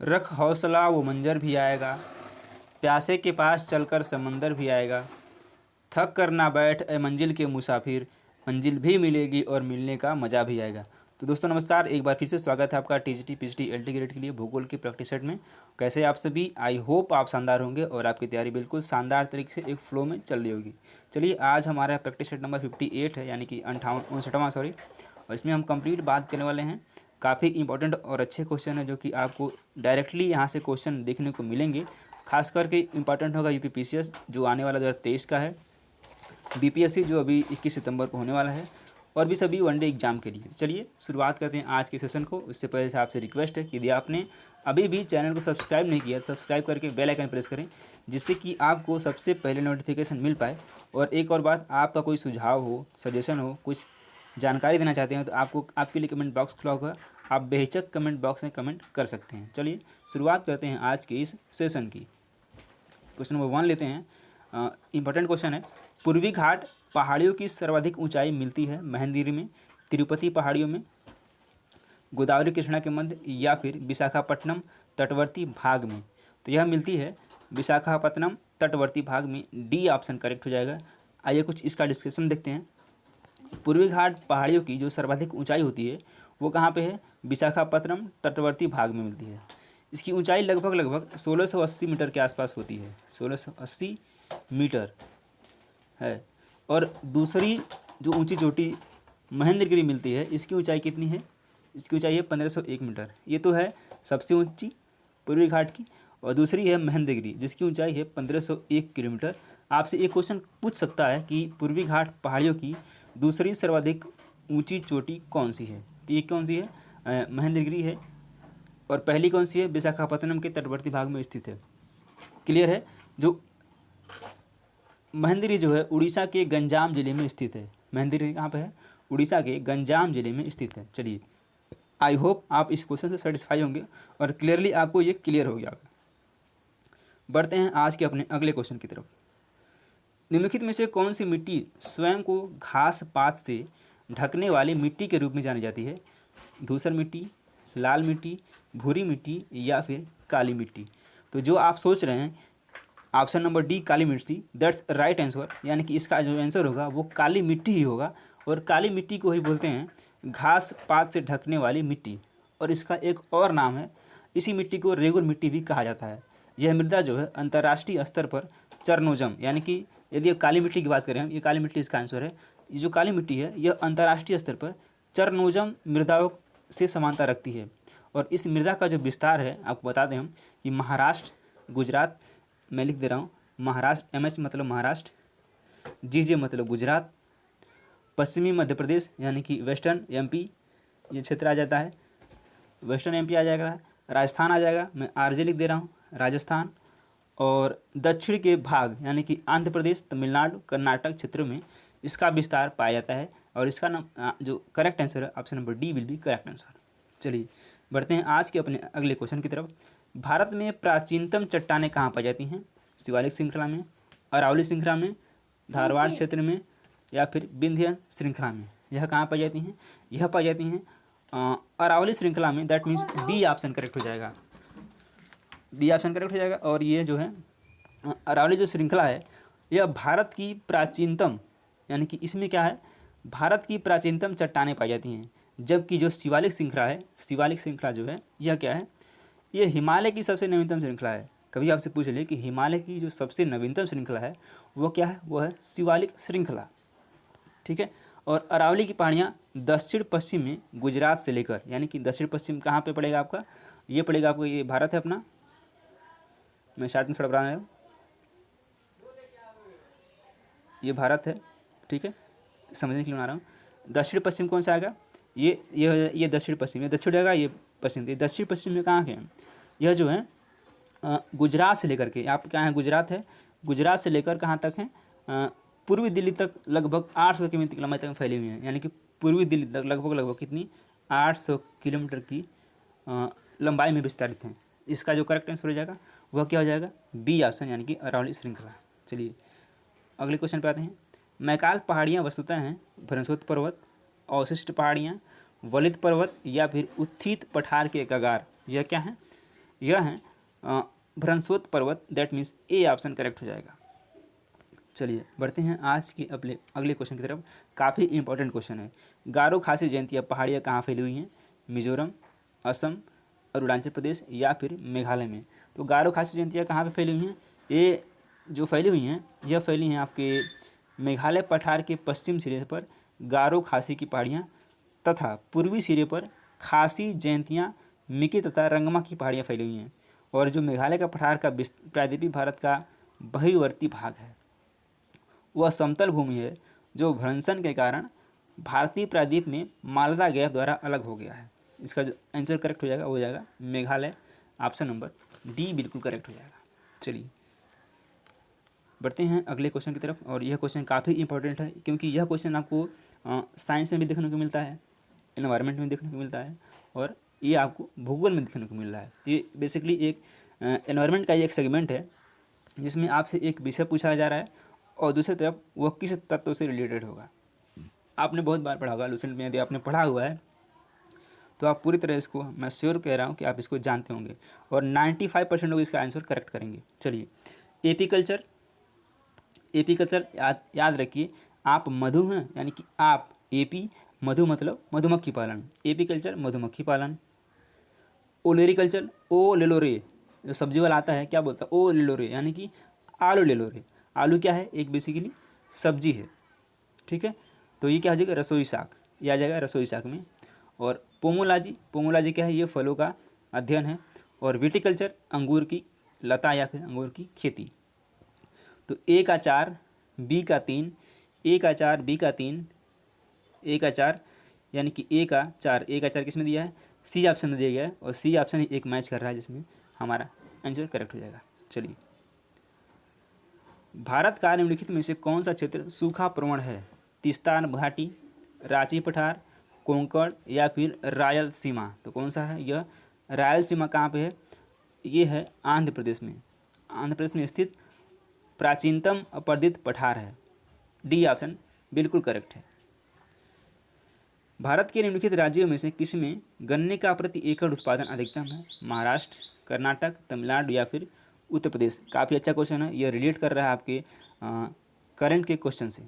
रख हौसला वो मंजर भी आएगा, प्यासे के पास चलकर समंदर भी आएगा। थक कर ना बैठ ए मंजिल के मुसाफिर, मंजिल भी मिलेगी और मिलने का मज़ा भी आएगा। तो दोस्तों नमस्कार, एक बार फिर से स्वागत है आपका टीजीटी पीजीटी एलटी ग्रेड के लिए भूगोल की प्रैक्टिस सेट में। कैसे आप सभी? आई होप आप शानदार होंगे और आपकी तैयारी बिल्कुल शानदार तरीके से एक फ्लो में चल रही होगी। चलिए, आज हमारा प्रैक्टिस सेट नंबर 58 है, यानी कि 59वां सॉरी। और इसमें हम कंप्लीट बात करने वाले हैं। काफ़ी इंपॉर्टेंट और अच्छे क्वेश्चन है जो कि आपको डायरेक्टली यहाँ से क्वेश्चन देखने को मिलेंगे। खास करके इंपॉर्टेंट होगा यूपी पीसीएस जो आने वाला 2023 का है, बीपीएससी जो अभी 21 सितंबर को होने वाला है, और भी सभी वनडे एग्जाम के लिए। चलिए शुरुआत करते हैं आज के सेशन को। उससे पहले से आपसे रिक्वेस्ट है कि यदि आपने अभी भी चैनल को सब्सक्राइब नहीं किया तो सब्सक्राइब करके बेल आइकन प्रेस करें, जिससे कि आपको सबसे पहले नोटिफिकेशन मिल पाए। और एक और बात, आपका कोई सुझाव हो, सजेशन हो, कुछ जानकारी देना चाहते हैं तो आपको आपके लिए कमेंट बॉक्स खुला होगा, आप बेहिचक कमेंट बॉक्स में कमेंट कर सकते हैं। चलिए शुरुआत करते हैं आज के इस सेशन की। क्वेश्चन नंबर 1 लेते हैं। इंपॉर्टेंट क्वेश्चन है। पूर्वी घाट पहाड़ियों की सर्वाधिक ऊंचाई मिलती है महेंद्रगिरी में, तिरुपति पहाड़ियों में, गोदावरी कृष्णा के मध्य, या फिर विशाखापट्टनम तटवर्ती भाग में। तो यह मिलती है विशाखापट्टनम तटवर्ती भाग में। डी ऑप्शन करेक्ट हो जाएगा। आइए कुछ इसका डिस्कशन देखते हैं। पूर्वी घाट पहाड़ियों की जो सर्वाधिक ऊंचाई होती है वो कहाँ पे है? विशाखापट्टनम तटवर्ती भाग में मिलती है। इसकी ऊंचाई लगभग 1680 मीटर के आसपास होती है, 1680 मीटर है। और दूसरी जो ऊंची चोटी महेंद्रगिरी मिलती है, इसकी ऊंचाई कितनी है? इसकी ऊंचाई है 1501 मीटर। ये तो है सबसे ऊंची पूर्वी घाट की। और दूसरी है महेंद्रगिरी जिसकी ऊंचाई है 1501 किलोमीटर। आपसे एक क्वेश्चन पूछ सकता है कि पूर्वी घाट पहाड़ियों की दूसरी सर्वाधिक ऊंची चोटी कौन सी है? तो ये कौन सी है? महेंद्रगिरी है। और पहली कौन सी है? विशाखापट्टनम के तटवर्ती भाग में स्थित है। क्लियर है? जो महेंद्रगिरी जो है उड़ीसा के गंजाम जिले में स्थित है। महेंद्रगिरी कहाँ पे है? उड़ीसा के गंजाम जिले में स्थित है। चलिए, आई होप आप इस क्वेश्चन से सेटिस्फाई होंगे और क्लियरली आपको ये क्लियर हो गया। बढ़ते हैं आज के अपने अगले क्वेश्चन की तरफ। निम्नलिखित में से कौन सी मिट्टी स्वयं को घास पात से ढकने वाली मिट्टी के रूप में जानी जाती है? धूसर मिट्टी, लाल मिट्टी, भूरी मिट्टी, या फिर काली मिट्टी। तो जो आप सोच रहे हैं ऑप्शन नंबर डी काली मिट्टी, दैट्स राइट आंसर। यानी कि इसका जो आंसर होगा वो काली मिट्टी ही होगा। और काली मिट्टी को ही बोलते हैं घास पात से ढकने वाली मिट्टी। और इसका एक और नाम है, इसी मिट्टी को रेगुर मिट्टी भी कहा जाता है। यह मृदा जो है अंतर्राष्ट्रीय स्तर पर चरनोजम, यानी कि यदि काली मिट्टी की बात करें हम, ये काली मिट्टी इसका आंसर है। ये जो काली मिट्टी है यह अंतर्राष्ट्रीय स्तर पर चरनोजम मृदाओं से समानता रखती है। और इस मृदा का जो विस्तार है आपको बता दें हम कि महाराष्ट्र, गुजरात, मैं लिख दे रहा हूँ महाराष्ट्र, एमएच मतलब महाराष्ट्र, जीजे मतलब गुजरात, पश्चिमी मध्य प्रदेश यानी कि वेस्टर्न एमपी ये क्षेत्र आ जाता है, वेस्टर्न एमपी आ जाएगा, राजस्थान आ जाएगा, मैं आरजे लिख दे रहा हूँ राजस्थान, और दक्षिण के भाग यानी कि आंध्र प्रदेश, तमिलनाडु, कर्नाटक क्षेत्रों में इसका विस्तार पाया जाता है। और इसका नाम जो करेक्ट आंसर है option number D will be correct answer. चलिए बढ़ते हैं आज के अपने अगले क्वेश्चन की तरफ। भारत में प्राचीनतम चट्टानें कहाँ पाई जाती हैं? शिवालिक श्रृंखला में, अरावली श्रृंखला में, धारवाड़ क्षेत्र में, या फिर विंध्य श्रृंखला में। यह कहाँ पाई जाती हैं? यह पाई जाती हैं अरावली श्रृंखला में। That means B option correct हो जाएगा, बी ऑप्शन करेक्ट हो जाएगा। और ये जो है अरावली जो श्रृंखला है यह भारत की प्राचीनतम, यानी कि इसमें क्या है, भारत की प्राचीनतम चट्टानें पाई जाती हैं। जबकि जो शिवालिक श्रृंखला है, शिवालिक श्रृंखला जो है यह क्या है? यह हिमालय की सबसे नवीनतम श्रृंखला है। कभी आपसे पूछ ले कि हिमालय की जो सबसे नवीनतम श्रृंखला है वो क्या है? वो है शिवालिक श्रृंखला। ठीक है। और अरावली की पहाड़ियाँ दक्षिण पश्चिम में गुजरात से लेकर, यानी कि दक्षिण पश्चिम कहाँ पे पड़ेगा आपका? ये पड़ेगा आपको, ये भारत है अपना, मैं शार्ट में थोड़ा बता रहा हूँ, ये भारत है। ठीक है, समझने के लिए बना रहा हूँ। दक्षिण पश्चिम कौन सा आएगा? ये दक्षिण पश्चिम, ये दक्षिण जाएगा, ये पश्चिम। ये दक्षिण पश्चिम में कहाँ के हैं? यह जो है गुजरात से लेकर के, आप क्या है, गुजरात है, गुजरात से लेकर कहाँ तक है? पूर्वी दिल्ली तक लगभग 800 किलोमीटर की लंबाई तक फैली हुई है। यानी कि पूर्वी दिल्ली तक लगभग कितनी? 800 किलोमीटर की लंबाई में विस्तारित हैं। इसका जो करेक्ट आंसर हो जाएगा वह क्या हो जाएगा? बी ऑप्शन, यानी कि अरावली श्रृंखला। चलिए अगले क्वेश्चन पे आते हैं। मैकाल पहाड़ियाँ वस्तुतः हैं भ्रंशोत्त पर्वत, अवशिष्ट पहाड़ियाँ, वलित पर्वत, या फिर उत्थित पठार के कगार। यह क्या है? यह है भ्रंशोत पर्वत, that means A option correct हो जाएगा। चलिए बढ़ते हैं आज के अपने अगले क्वेश्चन की तरफ। काफ़ी इंपॉर्टेंट क्वेश्चन है। गारो खासी जयंतियाँ पहाड़ियाँ कहाँ फैली हुई हैं? मिजोरम, असम, अरुणाचल प्रदेश या फिर मेघालय में। तो गारो खासी जयंतियाँ कहाँ पे फैली हुई हैं? ये जो फैली हुई हैं यह फैली हैं आपके मेघालय पठार के पश्चिम सिरे पर गारो खासी की पहाड़ियाँ तथा पूर्वी सिरे पर खासी जयंतियाँ, मिकी तथा रंगमा की पहाड़ियाँ फैली हुई हैं। और जो मेघालय का पठार का प्रायद्वीपीय भारत का बहिर्वर्ती भाग है वह समतल भूमि है जो भ्रंशन के कारण भारतीय प्रायद्वीप में मालदा गैप द्वारा अलग हो गया है। इसका जो आंसर करेक्ट हो जाएगा वो हो जाएगा मेघालय, ऑप्शन नंबर डी बिल्कुल करेक्ट हो जाएगा। चलिए बढ़ते हैं अगले क्वेश्चन की तरफ। और यह क्वेश्चन काफ़ी इंपॉर्टेंट है क्योंकि यह क्वेश्चन आपको साइंस में भी देखने को मिलता है, एनवायरनमेंट में देखने को मिलता है और ये आपको भूगोल में देखने को मिल रहा है। तो ये बेसिकली एक एनवायरनमेंट का एक सेगमेंट है जिसमें आपसे एक विषय पूछा जा रहा है और दूसरी तरफ वह किस तत्व से रिलेटेड होगा। आपने बहुत बार पढ़ा होगा लूसेंट में, यदि आपने पढ़ा हुआ है तो आप पूरी तरह इसको, मैं श्योर कह रहा हूँ कि आप इसको जानते होंगे और 95% लोग इसका आंसर करेक्ट करेंगे। चलिए एपीकल्चर, एपीकल्चर याद रखिए। आप मधु हैं यानी कि आप एपी, मधु मतलब मधुमक्खी पालन, एपीकल्चर मधुमक्खी पालन। ओलेरिकल्चर, ओ लेलोरे, जो सब्जी वाला आता है क्या बोलता है, ओ लेलोरे यानी कि आलू ले लो रे। आलू क्या है? एक बेसिकली सब्जी है, ठीक है। तो ये क्या हो जाएगा? रसोई शाक, ये आ जाएगा रसोई शाक में। और पोमोलॉजी, पोमोलॉजी क्या है? ये फलों का अध्ययन है। और विटिकल्चर, अंगूर की लता या फिर अंगूर की खेती। तो ए का 4, बी का 3, ए का 4, बी का 3, ए का 4 यानी कि ए का 4, ए का 4 किस में दिया है? सी ऑप्शन में दिया गया है और सी ऑप्शन ही एक मैच कर रहा है जिसमें हमारा आंसर करेक्ट हो जाएगा। चलिए भारत का निम्नलिखित में से कौन सा क्षेत्र सूखा प्रवण है? तीस्ता घाटी, रांची पठार, कोंकण या फिर रायलसीमा। तो कौन सा है यह? रायलसीमा कहाँ पे है? ये है आंध्र प्रदेश में, आंध्र प्रदेश में स्थित प्राचीनतम अपर्दित पठार है। डी ऑप्शन बिल्कुल करेक्ट है। भारत के निम्नलिखित राज्यों में से किस में गन्ने का प्रति एकड़ उत्पादन अधिकतम है? महाराष्ट्र, कर्नाटक, तमिलनाडु या फिर उत्तर प्रदेश। काफ़ी अच्छा क्वेश्चन है, यह रिलेट कर रहा है आपके करंट के क्वेश्चन से।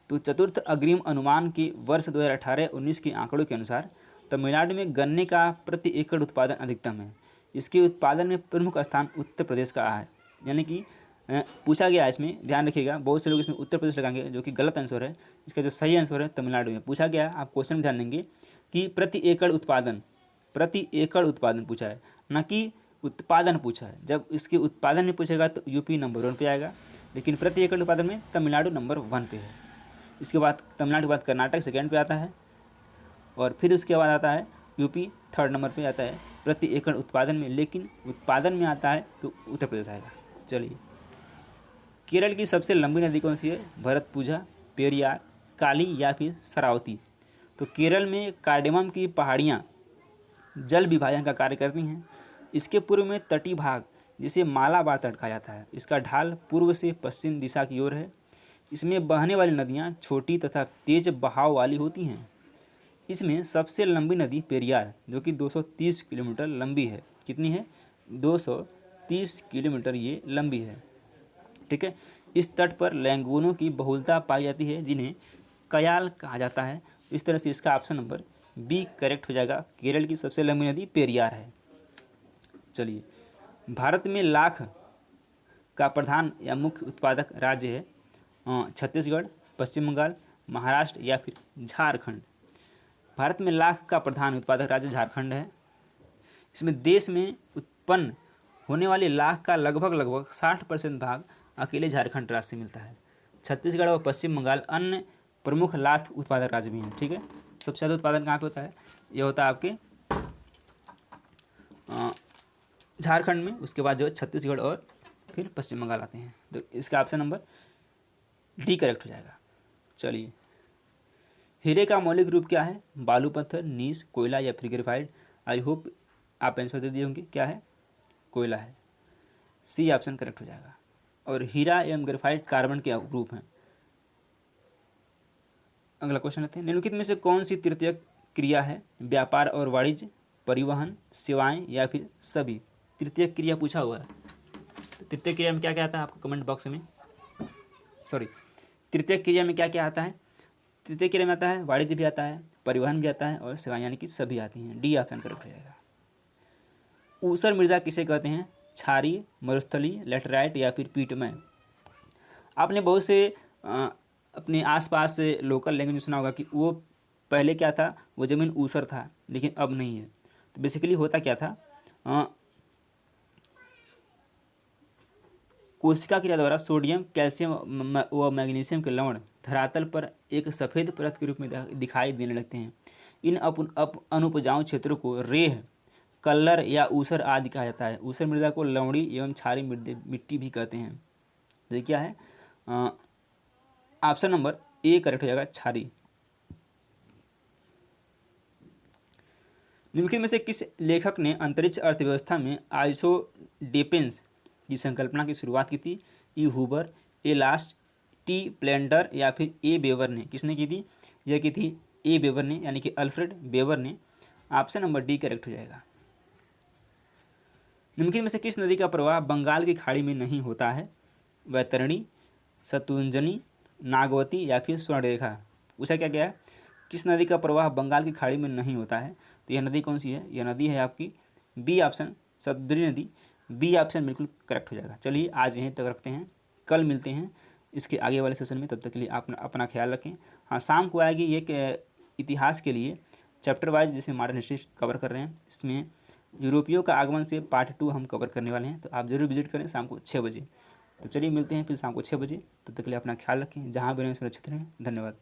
तो चतुर्थ अग्रिम अनुमान के वर्ष 2018-19 के आंकड़ों के अनुसार तमिलनाडु में गन्ने का प्रति एकड़ उत्पादन अधिकतम है। इसके उत्पादन में प्रमुख स्थान उत्तर प्रदेश का है। यानी कि पूछा गया है, इसमें ध्यान रखिएगा, बहुत से लोग इसमें उत्तर प्रदेश लगाएंगे जो कि गलत आंसर है। इसका जो सही आंसर है तमिलनाडु में पूछा गया है। आप क्वेश्चन में ध्यान देंगे कि प्रति एकड़ उत्पादन पूछा है, ना कि उत्पादन पूछा है। जब इसके उत्पादन में पूछेगा तो यूपी नंबर 1 पे आएगा, लेकिन प्रति एकड़ उत्पादन में तमिलनाडु नंबर 1 पे है। इसके बाद तमिलनाडु के बाद कर्नाटक सेकेंड पे आता है और फिर उसके बाद आता है यूपी थर्ड नंबर पे आता है प्रति एकड़ उत्पादन में, लेकिन उत्पादन में आता है तो उत्तर प्रदेश आएगा। चलिए केरल की सबसे लंबी नदी कौन सी है? भरतपुझा, पेरियार, काली या फिर शरावती। तो केरल में कार्डेमम की पहाड़ियाँ जल विभाजन का कार्य करती हैं। इसके पूर्व में तटीय भाग जिसे मालाबार तट कहा जाता है, इसका ढाल पूर्व से पश्चिम दिशा की ओर है। इसमें बहने वाली नदियाँ छोटी तथा तेज बहाव वाली होती हैं। इसमें सबसे लंबी नदी पेरियार जो कि 230 किलोमीटर लंबी है। कितनी है? 230 किलोमीटर ये लंबी है, ठीक है। इस तट पर लैंगूनों की बहुलता पाई जाती है जिन्हें कयाल कहा जाता है। इस तरह से इसका ऑप्शन नंबर बी करेक्ट हो जाएगा। केरल की सबसे लंबी नदी पेरियार है। चलिए भारत में लाख का प्रधान या मुख्य उत्पादक राज्य है छत्तीसगढ़, पश्चिम बंगाल, महाराष्ट्र या फिर झारखंड। भारत में लाख का प्रधान उत्पादक राज्य झारखंड है। इसमें देश में उत्पन्न होने वाले लाख का लगभग 60% भाग अकेले झारखंड राज्य से मिलता है। छत्तीसगढ़ और पश्चिम बंगाल अन्य प्रमुख लाख उत्पादक राज्य भी हैं, ठीक है। सबसे ज़्यादा उत्पादन कहाँ पे होता है? ये होता है आपके झारखंड में, उसके बाद जो है छत्तीसगढ़ और फिर पश्चिम बंगाल आते हैं। तो इसका ऑप्शन नंबर डी करेक्ट हो जाएगा। चलिए हीरे का मौलिक रूप क्या है? बालू, पत्थर, नीस, कोयला या फिर ग्रेफाइट। आई होप आप आंसर दे दिए होंगे, क्या है? कोयला है। सी ऑप्शन करेक्ट हो जाएगा। और हीरा एवं ग्रेफाइट कार्बन के रूप हैं। अगला क्वेश्चन लेते हैं। निम्नलिखित में से कौन सी तृतीयक क्रिया है? व्यापार और वाणिज्य, परिवहन, सेवाएं या फिर सभी। तृतीय क्रिया पूछा हुआ है, तो तृतीय क्रिया में क्या क्या आता है आपको कमेंट बॉक्स में, सॉरी, तृतीय क्रिया में क्या क्या आता है? तृतीय क्रिया में आता है वाणिज्य भी आता है, परिवहन भी आता है और सेवाएं यानी कि सभी आती हैं। डी ऑप्शन करेक्ट हो जाएगा। ऊसर मृदा किसे कहते हैं? क्षारीय, मरुस्थलीय, लेटराइट या फिर पीटमय। आपने बहुत से अपने आसपास से लोकल लैंग्वेज में सुना होगा कि वो पहले क्या था, वो ज़मीन ऊसर था लेकिन अब नहीं है। तो बेसिकली होता क्या था, कोशिका क्रिया द्वारा सोडियम, कैल्शियम व मैग्नीशियम के लवण धरातल पर एक सफ़ेद परत के रूप में दिखाई देने लगते हैं। इन अनुपजाऊ क्षेत्रों को रेह, कल्लर या ऊसर आदि कहा जाता है। ऊसर मृदा को लवणी एवं क्षारीय मिट्टी भी कहते हैं। तो ये क्या है? ऑप्शन नंबर ए करेक्ट हो जाएगा, क्षारीय। निम्नलिखित में से किस लेखक ने अंतरिक्ष अर्थव्यवस्था में आइसोडेपेंस की संकल्पना की शुरुआत की थी? ई हूबर, ए लास्ट, टी प्लेंडर या फिर ए बेवर ने? किसने की थी? यह की थी ए बेवर ने, यानी कि अल्फ्रेड बेवर ने। ऑप्शन नंबर डी करेक्ट हो जाएगा। निम्नलिखित में से किस नदी का प्रवाह बंगाल की खाड़ी में नहीं होता है? वैतरणी, शतुंजनी, नागवती या फिर स्वर्णरेखा। पूछा क्या गया है? किस नदी का प्रवाह बंगाल की खाड़ी में नहीं होता है? तो यह नदी कौन सी है? यह नदी है आपकी बी ऑप्शन, सतलुज नदी। बी ऑप्शन बिल्कुल करेक्ट हो जाएगा। चलिए आज यहीं तक रखते हैं, कल मिलते हैं इसके आगे वाले सेशन में। तब तक के लिए आप अपना ख्याल रखें। हाँ, शाम को आएगी एक इतिहास के लिए चैप्टर वाइज, जिसमें मॉडर्न हिस्ट्री कवर कर रहे हैं। इसमें यूरोपियों का आगमन से पार्ट 2 हम कवर करने वाले हैं, तो आप ज़रूर विजिट करें शाम को 6 बजे। तो चलिए मिलते हैं फिर शाम को 6 बजे। तब तक के लिए अपना ख्याल रखें, जहाँ भी रहें सुरक्षित रहें। धन्यवाद।